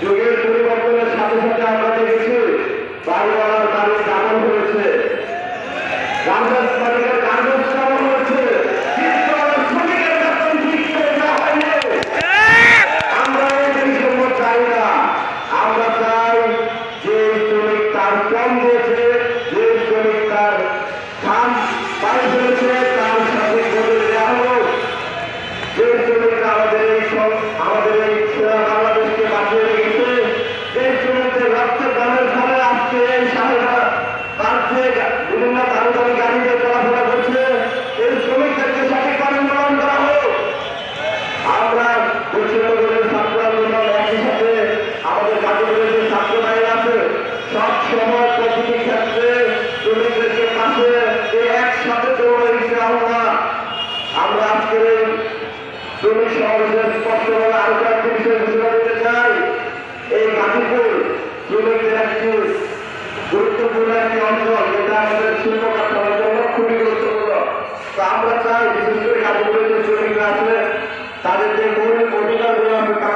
যুগের পরিবর্তনের সাথে সাথে আমরা দেখেছি বাড়িওয়ালার বাড়ি দামন হয়েছে, গার্মেন্টস মালিকের গার্মেন্টস দামন হয়েছে, শ্রমিকের বেতন ঠিক করে দেওয়া হয়নি। আমরা এই বৈষম্য চাই না, আমরা চাই যে শ্রমিক তার কম দিয়েছে, যে শ্রমিক তার ধান বাড়ি ফেলেছে তার সঠিক মজুরি দেওয়া হোক। যে শ্রমিকরা আমাদের এই সেরা বাংলাদেশকে বাঁচিয়ে রেখেছে, যে শ্রমিকদের রক্তের দামের ফলে আজকে এই সাহেবরা বাড়ছে, বিভিন্ন দামি দামি গাড়ি দিয়ে চলাফেরা করছে, এই শ্রমিকদেরকে সঠিকভাবে মূল্যায়ন করা হোক। আমরা পশ্চিমবঙ্গের ছাত্র আন্দোলন একই সাথে আমাদের গাজীপুরের যে ছাত্র ভাই আছে সব সময় প্রতিটি ক্ষেত্রে শ্রমিকদেরকে পাশে একসাথে দৌড়ে দিতে আমরা আজকের শ্রমিক সমাবেশের স্পষ্টভাবে আরো কয়েকটি বিষয় ঘোষণা দিতে চাই। এই গাজীপুর শ্রমিকদের একটি গুরুত্বপূর্ণ একটি অঞ্চল, যেটা